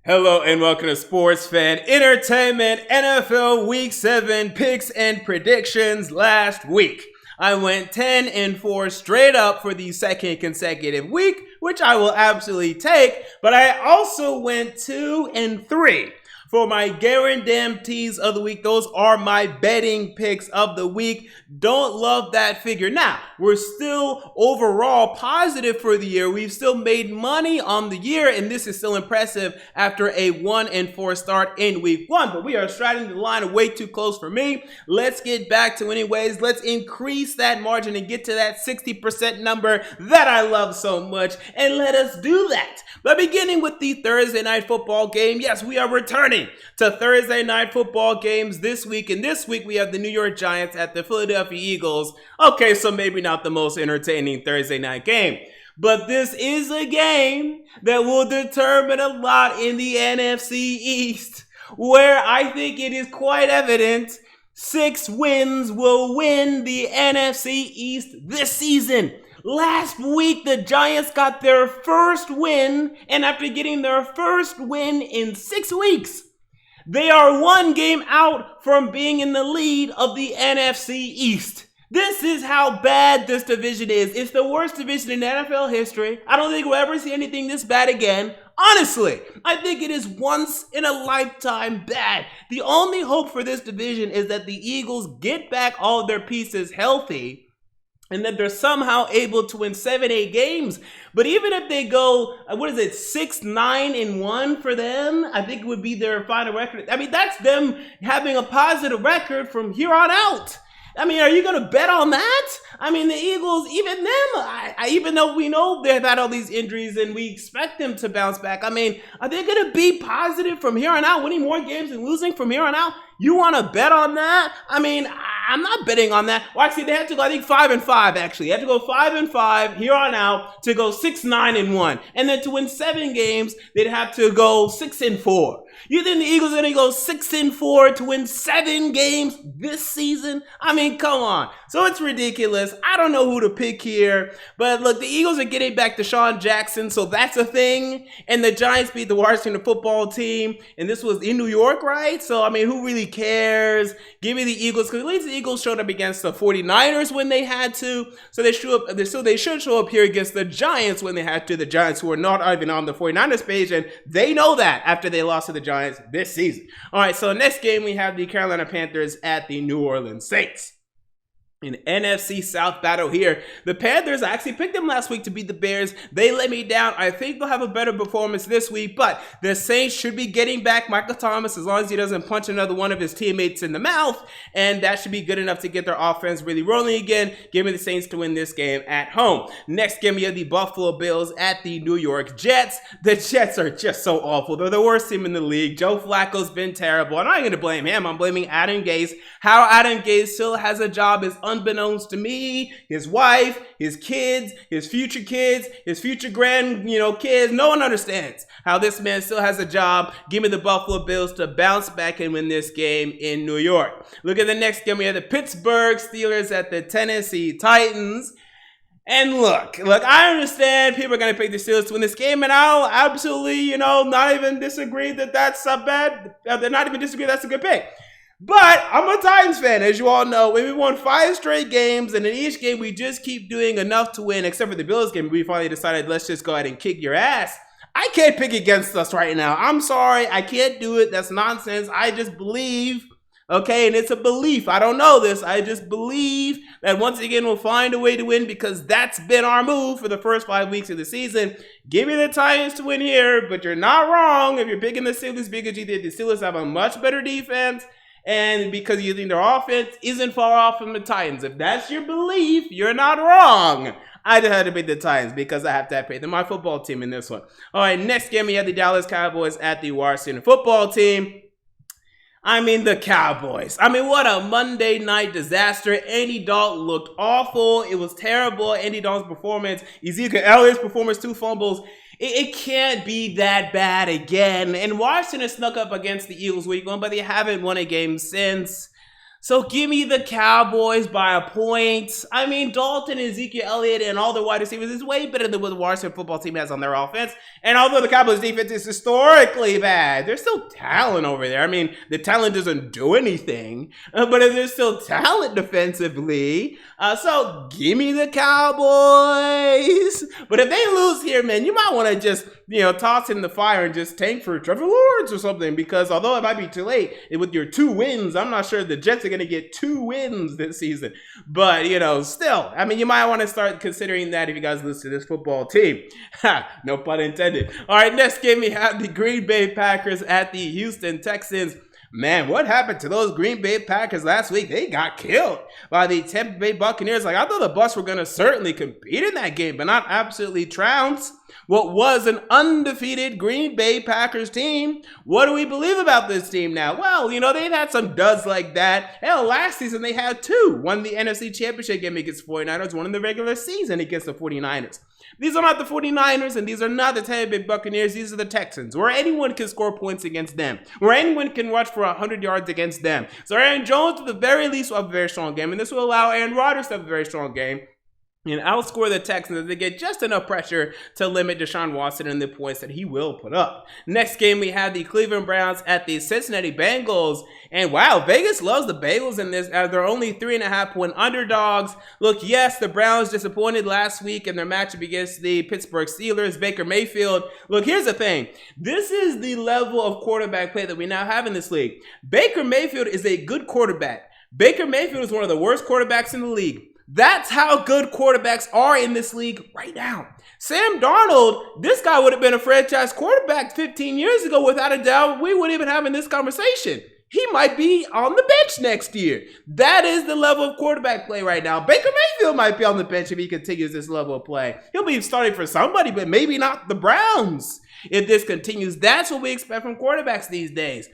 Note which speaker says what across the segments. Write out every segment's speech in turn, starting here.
Speaker 1: Hello and welcome to Sports Fan Entertainment NFL Week 7 picks and predictions. Last week, I went 10-4 straight up for the second consecutive week, which I will absolutely take, but I also went 2-3 for my guarantees of the week. Those are my betting picks of the week. Don't love that figure. Now, we're still overall positive for the year. We've still made money on the year, and this is still impressive after a 1-4 start in week 1. But we are straddling the line way too close for me. Let's get back to anyways. Let's increase that margin and get to that 60% number that I love so much, and let us do that. But beginning with the Thursday night football game, yes, we are returning to Thursday night football games this week. And this week we have the New York Giants at the Philadelphia Eagles. Okay, so maybe not the most entertaining Thursday night game, but this is a game that will determine a lot in the NFC East, where I think it is quite evident 6 wins will win the NFC East this season. Last week, the Giants got their first win, and after getting their first win in 6 weeks, they are 1 game out from being in the lead of the NFC East. This is how bad this division is. It's the worst division in NFL history. I don't think we'll ever see anything this bad again. Honestly, I think it is once in a lifetime bad. The only hope for this division is that the Eagles get back all their pieces healthy, and that they're somehow able to win 7-8 games. But even if they go, 6-9-1 for them, I think it would be their final record. I mean, that's them having a positive record from here on out. I mean, are you going to bet on that? I mean, the Eagles, even them, even though we know they've had all these injuries and we expect them to bounce back, I mean, are they going to be positive from here on out, winning more games and losing from here on out? You want to bet on that? I mean, I'm not betting on that. Well, actually, they have to go, I think, 5-5, actually. They have to go 5-5 here on out to go 6-9-1. And then to win 7 games, they'd have to go 6-4. You think the Eagles are going to go 6-4 to win 7 games this season? I mean, come on. So it's ridiculous. I don't know who to pick here. But look, the Eagles are getting back to Deshaun Jackson, so that's a thing. And the Giants beat the Washington football team. And this was in New York, right? So, I mean, who really cares? Give me the Eagles, because at least the Eagles showed up against the 49ers when they had to. So they should show up here against the Giants when they had to. The Giants, who are not even on the 49ers page, and they know that after they lost to the Giants this season. All right, so next game we have the Carolina Panthers at the New Orleans Saints. An NFC South battle here. The Panthers, I actually picked them last week to beat the Bears. They let me down. I think they'll have a better performance this week, but the Saints should be getting back Michael Thomas as long as he doesn't punch another one of his teammates in the mouth, and that should be good enough to get their offense really rolling again. Give me the Saints to win this game at home. Next game, we have the Buffalo Bills at the New York Jets. The Jets are just so awful. They're the worst team in the league. Joe Flacco's been terrible. I'm not going to blame him. I'm blaming Adam Gase. How Adam Gase still has a job is unbeknownst to me, his wife, his kids, his future grand, kids. No one understands how this man still has a job. Give me the Buffalo Bills to bounce back and win this game in New York. Look at the next game. We have the Pittsburgh Steelers at the Tennessee Titans. And look, I understand people are going to pick the Steelers to win this game, and I'll absolutely, not even disagree that that's a bad, they're not even disagree that's a good pick. But I'm a Titans fan, as you all know. We won 5 straight games, and in each game, we just keep doing enough to win, except for the Bills game. We finally decided, let's just go ahead and kick your ass. I can't pick against us right now. I'm sorry. I can't do it. That's nonsense. I just believe, okay, and it's a belief. I don't know this. I just believe that once again, we'll find a way to win because that's been our move for the first 5 weeks of the season. Give me the Titans to win here, but you're not wrong if you're picking the Steelers because you think the Steelers have a much better defense. And because you think their offense isn't far off from the Titans. If that's your belief, you're not wrong. I just had to pick the Titans because I have to pay them my football team in this one. All right, next game we have the Dallas Cowboys at the Washington football team. I mean, the Cowboys. I mean, what a Monday night disaster. Andy Dalton looked awful. It was terrible. Andy Dalton's performance. Ezekiel Elliott's performance, 2 fumbles. It can't be that bad again. And Washington snuck up against the Eagles week 1, but they haven't won a game since. So give me the Cowboys by a point. I mean, Dalton, Ezekiel Elliott, and all the wide receivers is way better than what the Washington football team has on their offense. And although the Cowboys defense is historically bad, there's still talent over there. I mean, the talent doesn't do anything, but there's still talent defensively. So give me the Cowboys. But if they lose here, man, you might want to just, toss in the fire and just tank for Trevor Lawrence or something, because although it might be too late, with your 2 wins, I'm not sure the Jets are going to get 2 wins this season. But, still, I mean, you might want to start considering that if you guys lose to this football team. No pun intended. All right, next game we have the Green Bay Packers at the Houston Texans. Man, what happened to those Green Bay Packers last week? They got killed by the Tampa Bay Buccaneers. I thought the Bucs were going to certainly compete in that game, but not absolutely trounce what was an undefeated Green Bay Packers team. What do we believe about this team now? Well, they've had some duds like that. Hell, last season they had 2. Won the NFC Championship game against the 49ers, won in the regular season against the 49ers. These are not the 49ers, and these are not the Tampa Bay Buccaneers. These are the Texans, where anyone can score points against them, where anyone can rush for 100 yards against them. So Aaron Jones, at the very least, will have a very strong game, and this will allow Aaron Rodgers to have a very strong game and outscore the Texans as they get just enough pressure to limit Deshaun Watson and the points that he will put up. Next game, we have the Cleveland Browns at the Cincinnati Bengals. And wow, Vegas loves the Bengals in this as they're only 3.5-point underdogs. Look, yes, the Browns disappointed last week in their matchup against the Pittsburgh Steelers. Baker Mayfield. Look, here's the thing. This is the level of quarterback play that we now have in this league. Baker Mayfield is a good quarterback. Baker Mayfield is one of the worst quarterbacks in the league. That's how good quarterbacks are in this league right now. Sam Darnold, this guy would have been a franchise quarterback 15 years ago without a doubt. We wouldn't even having this conversation. He might be on the bench next year. That is the level of quarterback play right now. Baker Mayfield might be on the bench if he continues this level of play. He'll be starting for somebody, but maybe not the Browns. If this continues, that's what we expect from quarterbacks these days.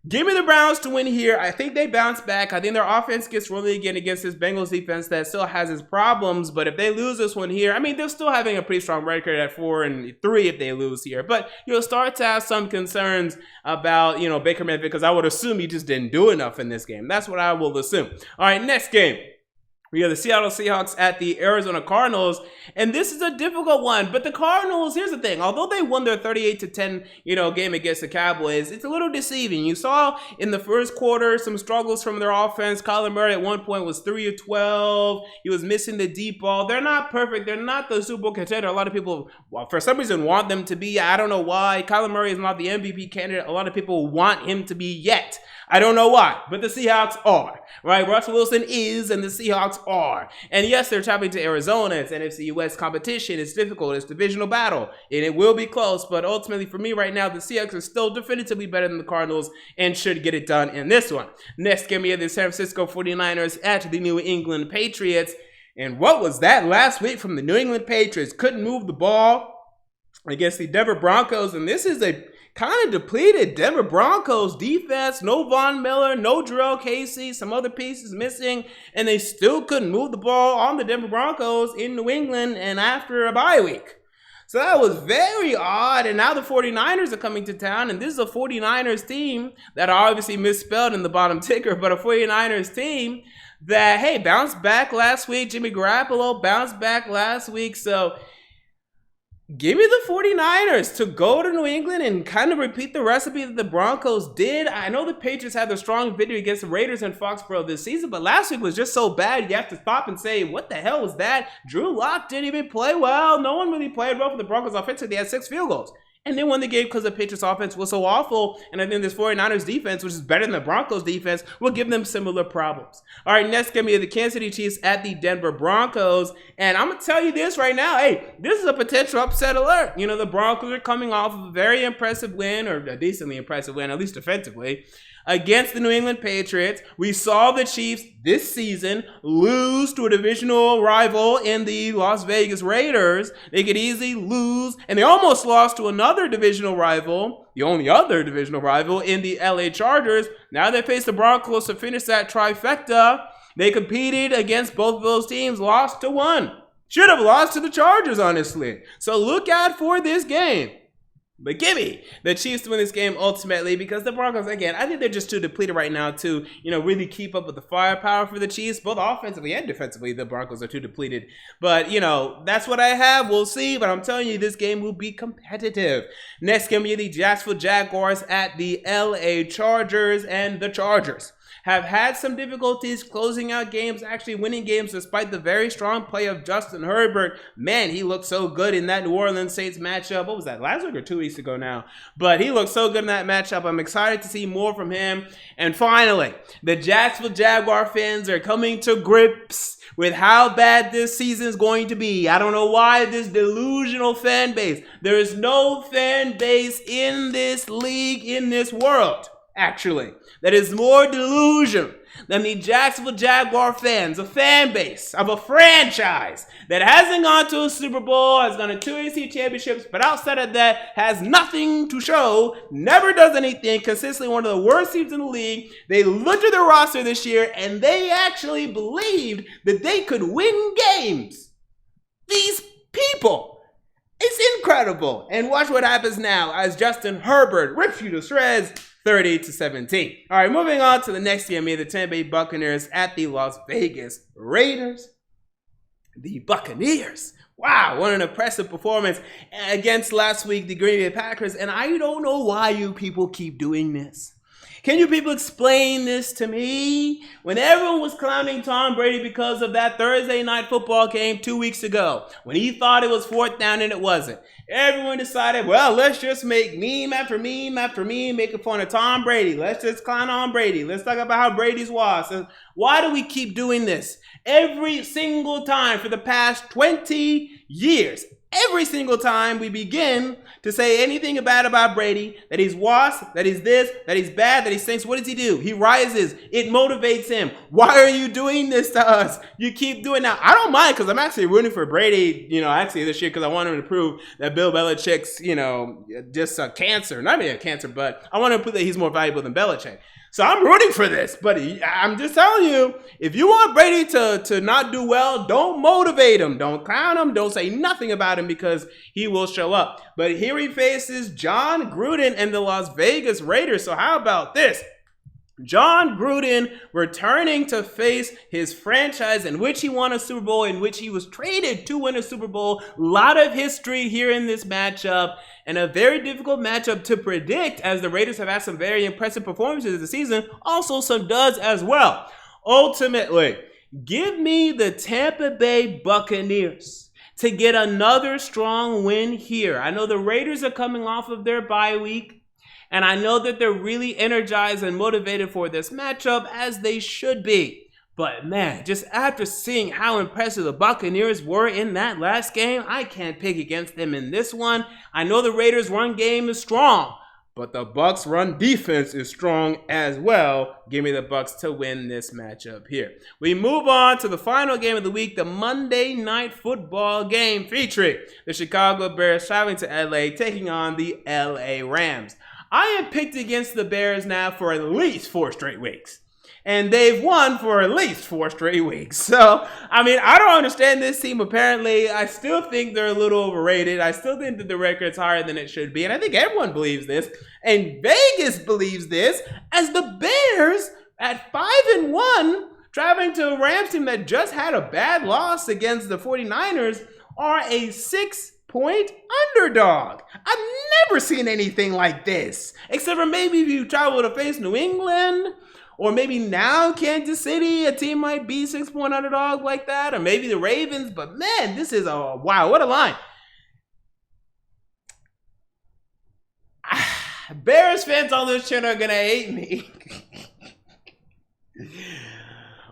Speaker 1: Give me the Browns to win here. I think they bounce back. I think their offense gets rolling again against this Bengals defense that still has its problems. But if they lose this one here, I mean, they're still having a pretty strong record at 4-3 if they lose here. But you'll start to have some concerns about, Baker Mayfield, because I would assume he just didn't do enough in this game. That's what I will assume. All right, next game. We have the Seattle Seahawks at the Arizona Cardinals, and this is a difficult one. But the Cardinals, here's the thing. Although they won their 38-10, game against the Cowboys, it's a little deceiving. You saw in the first quarter some struggles from their offense. Kyler Murray at one point was 3 of 12. He was missing the deep ball. They're not perfect. They're not the Super Bowl contender. A lot of people, for some reason, want them to be. I don't know why. Kyler Murray is not the MVP candidate. A lot of people want him to be yet. I don't know why, but the Seahawks are, right? Russell Wilson is, and the Seahawks are. And yes, they're traveling to Arizona. It's NFC West competition. It's difficult. It's divisional battle, and it will be close. But ultimately, for me right now, the Seahawks are still definitively better than the Cardinals and should get it done in this one. Next game, we have the San Francisco 49ers at the New England Patriots. And what was that last week from the New England Patriots? Couldn't move the ball against the Denver Broncos, and this is a kind of depleted Denver Broncos defense. No Von Miller, no Jarrell Casey, some other pieces missing, and they still couldn't move the ball on the Denver Broncos in New England and after a bye week. So that was very odd, and now the 49ers are coming to town, and this is a 49ers team that are obviously misspelled in the bottom ticker, but a 49ers team that, hey, bounced back last week. Jimmy Garoppolo bounced back last week, so give me the 49ers to go to New England and kind of repeat the recipe that the Broncos did. I know the Patriots had the strong victory against the Raiders in Foxborough this season, but last week was just so bad you have to stop and say, what the hell was that? Drew Lock didn't even play well. No one really played well for the Broncos offensively. They had 6 field goals. And they won the game because the Patriots offense was so awful. And I think this 49ers defense, which is better than the Broncos defense, will give them similar problems. All right, next game, we have the Kansas City Chiefs at the Denver Broncos. And I'm going to tell you this right now. Hey, this is a potential upset alert. The Broncos are coming off of a very impressive win, or a decently impressive win, at least defensively, against the New England Patriots. We saw the Chiefs this season lose to a divisional rival in the Las Vegas Raiders. They could easily lose, and they almost lost to another divisional rival, the only other divisional rival, in the LA Chargers. Now they face the Broncos to finish that trifecta. They competed against both of those teams, lost to one. Should have lost to the Chargers, honestly. So look out for this game. But give me the Chiefs to win this game ultimately because the Broncos, again, I think they're just too depleted right now to, really keep up with the firepower for the Chiefs. Both offensively and defensively, the Broncos are too depleted. But, that's what I have. We'll see. But I'm telling you, this game will be competitive. Next game, the Jacksonville Jaguars at the LA Chargers, and the Chargers have had some difficulties closing out games, actually winning games despite the very strong play of Justin Herbert. Man, he looked so good in that New Orleans Saints matchup. What was that, last week or 2 weeks ago now? But he looked so good in that matchup. I'm excited to see more from him. And finally, the Jacksonville Jaguar fans are coming to grips with how bad this season is going to be. I don't know why this delusional fan base. There is no fan base in this league, in this world, actually, that is more delusion than the Jacksonville Jaguar fans, a fan base of a franchise that hasn't gone to a Super Bowl, has gone to 2 AFC championships, but outside of that has nothing to show, never does anything, consistently one of the worst teams in the league. They looked at their roster this year and they actually believed that they could win games. These people. It's incredible. And watch what happens now as Justin Herbert rips you to shreds. 30-17. All right, moving on to the next game, the Tampa Bay Buccaneers at the Las Vegas Raiders. The Buccaneers. Wow, what an impressive performance against last week, the Green Bay Packers. And I don't know why you people keep doing this. Can you people explain this to me? When everyone was clowning Tom Brady because of that Thursday night football game 2 weeks ago, when he thought it was 4th down and it wasn't, everyone decided, well, let's just make meme after meme after meme making fun of Tom Brady. Let's just clown on Brady. Let's talk about how Brady's was. So why do we keep doing this? Every single time for the past 20 years, every single time we begin to say anything bad about Brady, that he's wasp, that he's this, that he's bad, that he stinks, what does he do? He rises. It motivates him. Why are you doing this to us? You keep doing that. I don't mind because I'm actually rooting for Brady, actually this year because I want him to prove that Bill Belichick's, just a cancer. Not really a cancer, but I want to prove that he's more valuable than Belichick. So I'm rooting for this, but I'm just telling you, if you want Brady to not do well, don't motivate him. Don't clown him. Don't say nothing about him because he will show up. But here he faces John Gruden and the Las Vegas Raiders. So how about this? John Gruden returning to face his franchise in which he won a Super Bowl, in which he was traded to win a Super Bowl. A lot of history here in this matchup, and a very difficult matchup to predict as the Raiders have had some very impressive performances this season, also some duds as well. Ultimately, give me the Tampa Bay Buccaneers to get another strong win here. I know the Raiders are coming off of their bye week, and I know that they're really energized and motivated for this matchup, as they should be. But man, just after seeing how impressive the Buccaneers were in that last game, I can't pick against them in this one. I know the Raiders' run game is strong, but the Bucs' run defense is strong as well. Give me the Bucs to win this matchup here. We move on to the final game of the week, the Monday Night Football game featuring the Chicago Bears traveling to LA, taking on the LA Rams. I am picked against the Bears now for at least 4 straight weeks. And they've won for at least 4 straight weeks. So, I don't understand this team. Apparently, I still think they're a little overrated. I still think that the record's higher than it should be. And I think everyone believes this. And Vegas believes this, as the Bears at 5-1, traveling to a Rams team that just had a bad loss against the 49ers, are a 6-point underdog. I've never seen anything like this, except for maybe if you travel to face New England, or maybe now Kansas City, a team might be 6-point underdog like that, or maybe the Ravens. But man, this is wow, what a line. Bears fans on this channel are gonna hate me.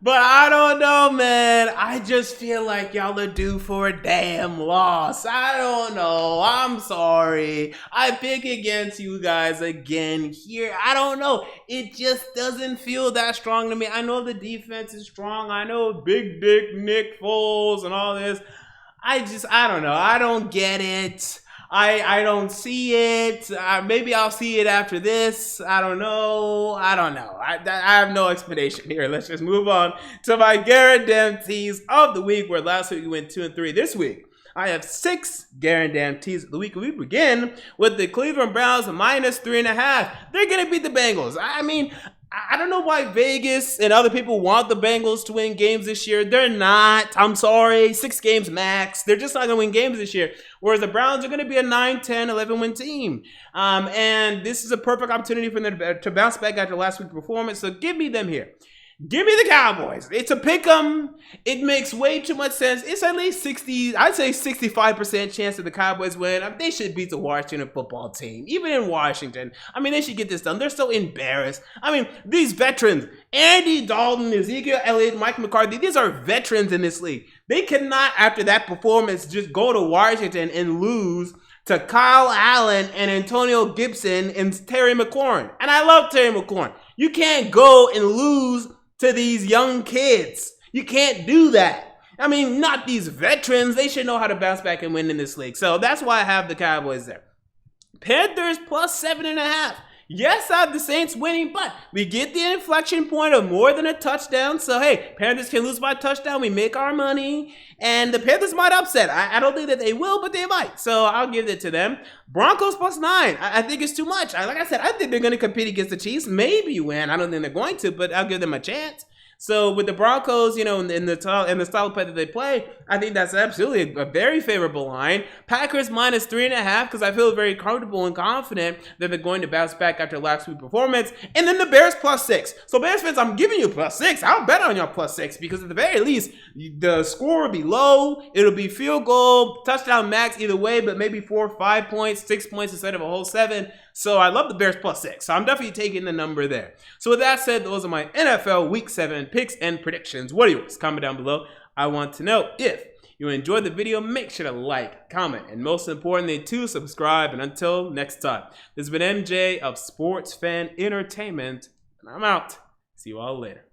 Speaker 1: But I don't know, man. I just feel like y'all are due for a damn loss. I don't know. I'm sorry. I pick against you guys again here. I don't know. It just doesn't feel that strong to me. I know the defense is strong. I know Big Dick Nick Foles and all this. I don't know. I don't get it. I don't see it. Maybe I'll see it after this. I don't know. I have no explanation here. Let's just move on to my guarantees of the week, where last week we went 2-3. This week, I have 6 guarantees of the week. We begin with the Cleveland Browns -3.5. They're going to beat the Bengals. I mean, I don't know why Vegas and other people want the Bengals to win games this year. They're not. I'm sorry. 6 games max. They're just not going to win games this year. Whereas the Browns are going to be a 9, 10, 11 win team. And this is a perfect opportunity for them to bounce back after last week's performance. So give me them here. Give me the Cowboys. It's a pick 'em. It makes way too much sense. It's at least 60, I'd say 65% chance that the Cowboys win. They should beat the Washington football team. Even in Washington. I mean, they should get this done. They're so embarrassed. I mean, these veterans, Andy Dalton, Ezekiel Elliott, Mike McCarthy, these are veterans in this league. They cannot, after that performance, just go to Washington and lose to Kyle Allen and Antonio Gibson and Terry McLaurin. And I love Terry McLaurin. You can't go and lose to these young kids. You can't do that. I mean, not these veterans. They should know how to bounce back and win in this league. So that's why I have the Cowboys there. Panthers +7.5. Yes, I have the Saints winning, but we get the inflection point of more than a touchdown. So, hey, Panthers can lose by a touchdown. We make our money. And the Panthers might upset. I don't think that they will, but they might. So I'll give it to them. Broncos +9. I think it's too much. Like I said, I think they're going to compete against the Chiefs. Maybe win. I don't think they're going to, but I'll give them a chance. So with the Broncos, you know, in the style of play that they play, I think that's absolutely a very favorable line. Packers -3.5 because I feel very comfortable and confident that they're going to bounce back after last week's performance. And then the Bears +6. So Bears fans, I'm giving you +6. I'll bet on your +6 because at the very least, the score will be low. It'll be field goal, touchdown max either way, but maybe 4 or 5 points, 6 points instead of a whole 7. So I love the Bears +6. So I'm definitely taking the number there. So with that said, those are my NFL Week 7 picks and predictions. What are yours? Comment down below. I want to know. If you enjoyed the video, make sure to like, comment, and most importantly, to subscribe. And until next time, this has been MJ of Sports Fan Entertainment, and I'm out. See you all later.